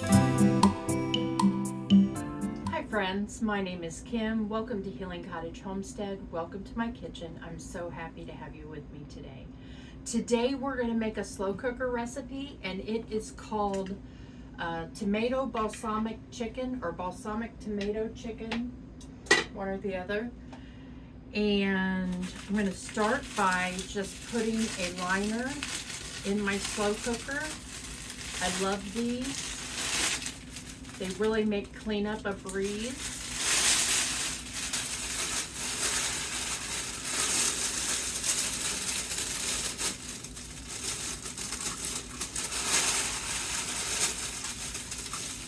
Hi friends, my name is Kim. Welcome to Healing Cottage Homestead. Welcome to my kitchen. I'm so happy to have you with me today. Today we're going to make a slow cooker recipe, and it is called tomato balsamic chicken or balsamic tomato chicken, one or the other. And I'm going to start by just putting a liner in my slow cooker. I love these. They really make cleanup a breeze.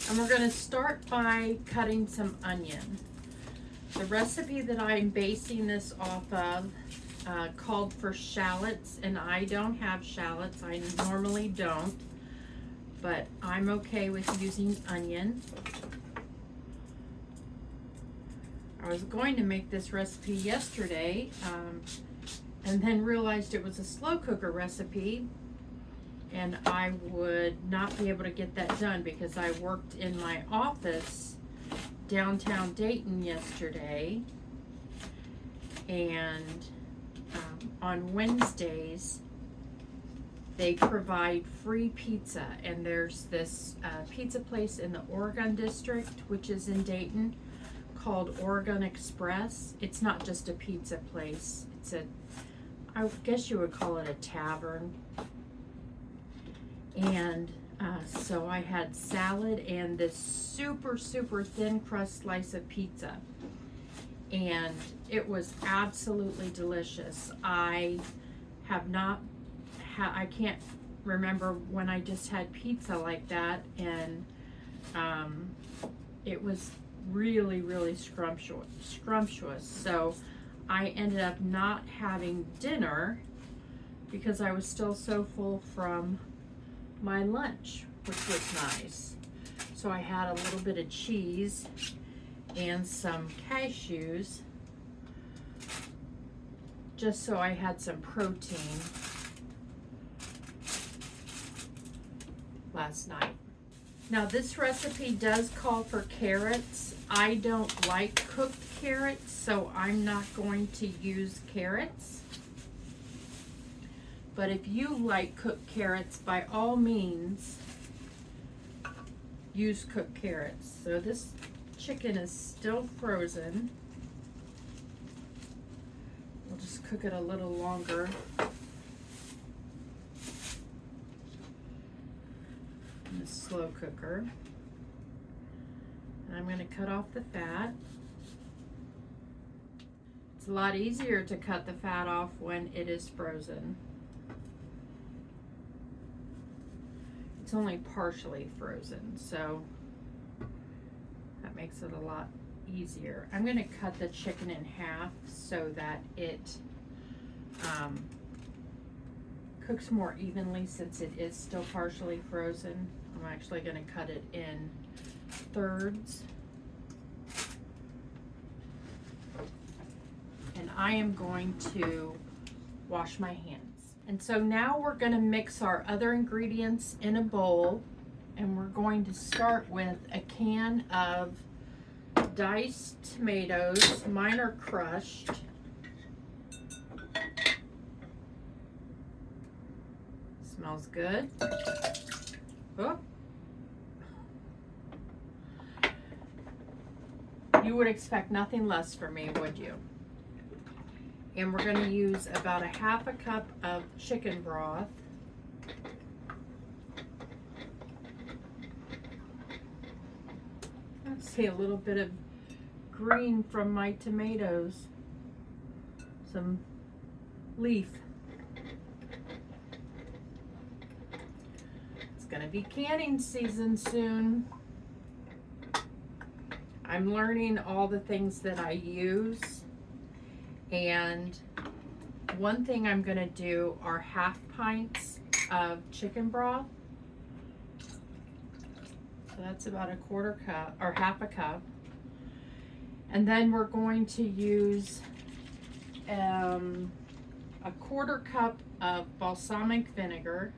And we're going to start by cutting some onion. The recipe that I'm basing this off of called for shallots, and I don't have shallots. I normally don't, but I'm okay with using onion. I was going to make this recipe yesterday and then realized it was a slow cooker recipe, and I would not be able to get that done because I worked in my office downtown Dayton yesterday, and on Wednesdays they provide free pizza, and there's this pizza place in the Oregon district, which is in Dayton, called Oregon Express. It's not just a pizza place, it's I guess you would call it a tavern. And so I had salad and this super thin crust slice of pizza, and it was absolutely delicious. I can't remember when I just had pizza like that, and it was really scrumptious. So I ended up not having dinner because I was still so full from my lunch, which was nice. So I had a little bit of cheese and some cashews, just so I had some protein last night. Now this recipe does call for carrots. I don't like cooked carrots, so I'm not going to use carrots. But if you like cooked carrots, by all means, use cooked carrots. So this chicken is still frozen. We'll just cook it a little longer. In the slow cooker. And I'm going to cut off the fat. It's a lot easier to cut the fat off when it is frozen. It's only partially frozen, so that makes it a lot easier. I'm going to cut the chicken in half so that it cooks more evenly, since it is still partially frozen. I'm actually going to cut it in thirds. And I am going to wash my hands. And so now we're going to mix our other ingredients in a bowl, and we're going to start with a can of diced tomatoes. Mine are crushed. Smells good. Oh. You would expect nothing less from me, would you? And we're going to use about a half a cup of chicken broth. I see a little bit of green from my tomatoes. Some leaf. It's going to be canning season soon. I'm learning all the things that I use. And one thing I'm going to do are half pints of chicken broth. So that's about a quarter cup or half a cup. And then we're going to use a quarter cup of balsamic vinegar.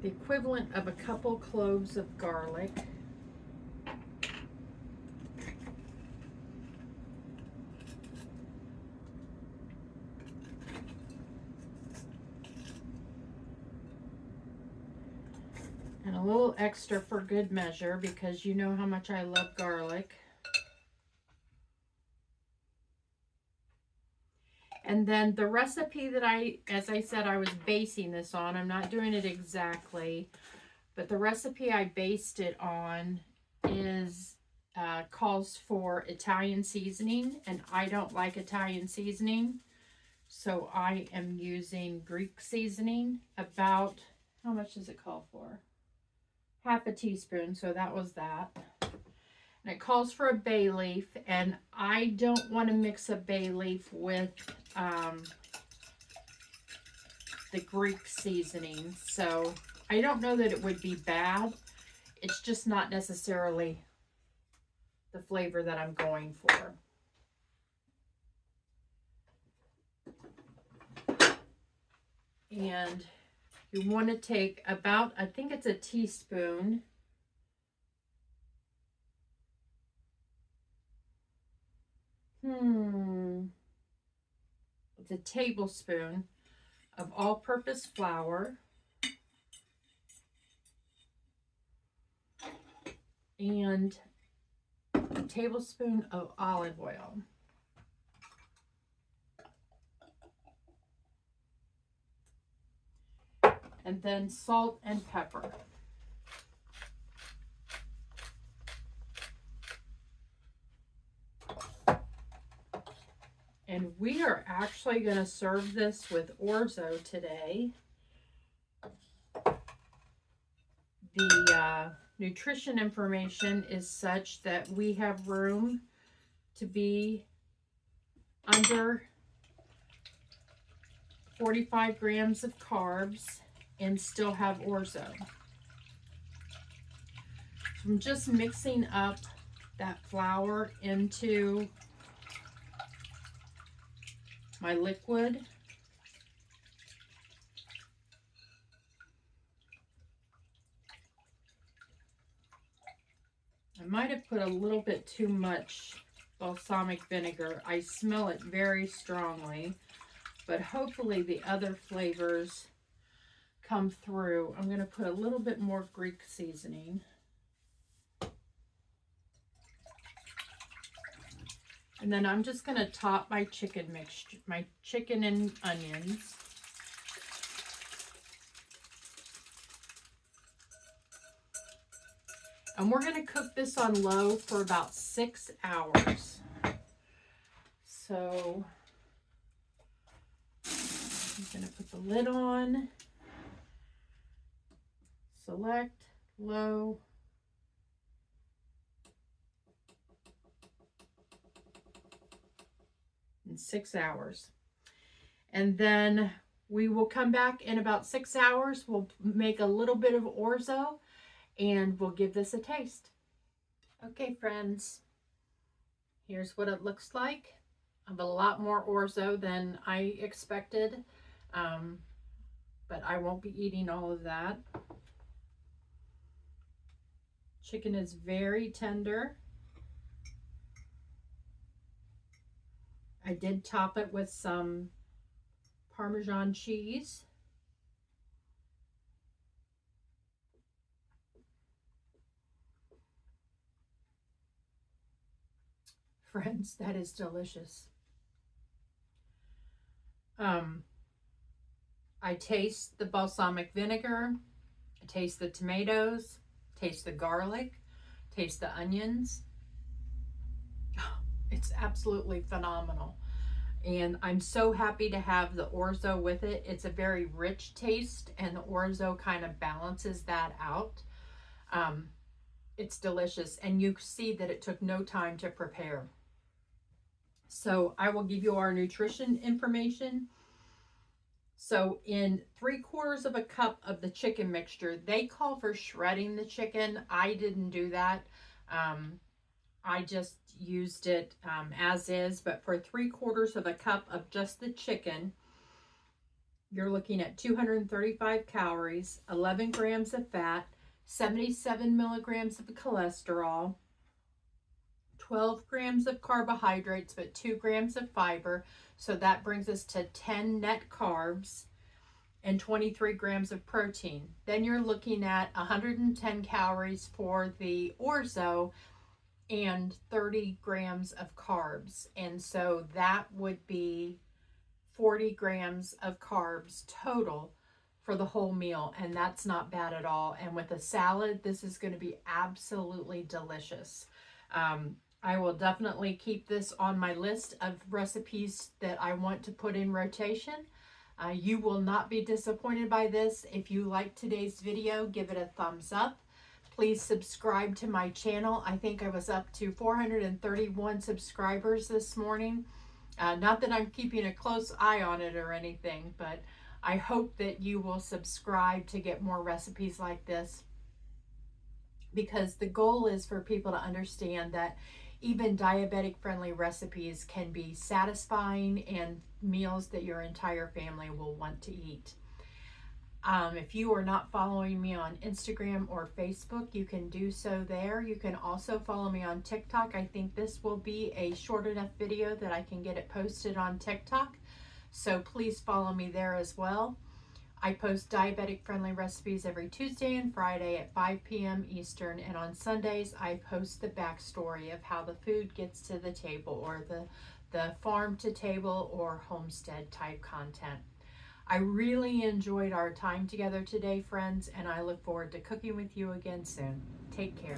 the equivalent of a couple cloves of garlic. And a little extra for good measure, because you know how much I love garlic. And then the recipe that as I said, I was basing this on, I'm not doing it exactly, but the recipe I based it on calls for Italian seasoning, and I don't like Italian seasoning. So I am using Greek seasoning. About, how much does it call for? Half a teaspoon, so that was that. And it calls for a bay leaf, and I don't want to mix a bay leaf with the Greek seasoning. So I don't know that it would be bad. It's just not necessarily the flavor that I'm going for. And you want to take about, I think it's a teaspoon. It's a tablespoon of all-purpose flour. And a tablespoon of olive oil. And then salt and pepper. And we are actually going to serve this with orzo today. The nutrition information is such that we have room to be under 45 grams of carbs and still have orzo. So I'm just mixing up that flour into my liquid. I might have put a little bit too much balsamic vinegar. I smell it very strongly, but hopefully the other flavors come through. I'm going to put a little bit more Greek seasoning. And then I'm just going to top my chicken mixture, my chicken and onions. And we're going to cook this on low for about 6 hours. So I'm going to put the lid on, select low, in 6 hours. And then we will come back in about 6 hours. We'll make a little bit of orzo and we'll give this a taste. Okay, friends, here's what it looks like. I have a lot more orzo than I expected, but I won't be eating all of that. Chicken is very tender. I did top it with some Parmesan cheese. Friends, that is delicious. I taste the balsamic vinegar, I taste the tomatoes, taste the garlic, taste the onions. It's absolutely phenomenal. And I'm so happy to have the orzo with it. It's a very rich taste, and the orzo kind of balances that out. It's delicious, and you see that it took no time to prepare. So I will give you our nutrition information. So in 3/4 of a cup of the chicken mixture, they call for shredding the chicken. I didn't do that. I just used it as is, but for 3/4 of a cup of just the chicken, you're looking at 235 calories, 11 grams of fat, 77 milligrams of cholesterol, 12 grams of carbohydrates, but 2 grams of fiber. So that brings us to 10 net carbs and 23 grams of protein. Then you're looking at 110 calories for the orzo and 30 grams of carbs. And so that would be 40 grams of carbs total for the whole meal, and that's not bad at all. And with a salad, this is going to be absolutely delicious. I will definitely keep this on my list of recipes that I want to put in rotation. You will not be disappointed by this. If you like today's video, give it a thumbs up. Please subscribe to my channel. I think I was up to 431 subscribers this morning. Not that I'm keeping a close eye on it or anything, but I hope that you will subscribe to get more recipes like this, because the goal is for people to understand that even diabetic friendly recipes can be satisfying and meals that your entire family will want to eat. If you are not following me on Instagram or Facebook, you can do so there. You can also follow me on TikTok. I think this will be a short enough video that I can get it posted on TikTok. So please follow me there as well. I post diabetic friendly recipes every Tuesday and Friday at 5 p.m. Eastern. And on Sundays, I post the backstory of how the food gets to the table, or the farm to table or homestead type content. I really enjoyed our time together today, friends, and I look forward to cooking with you again soon. Take care.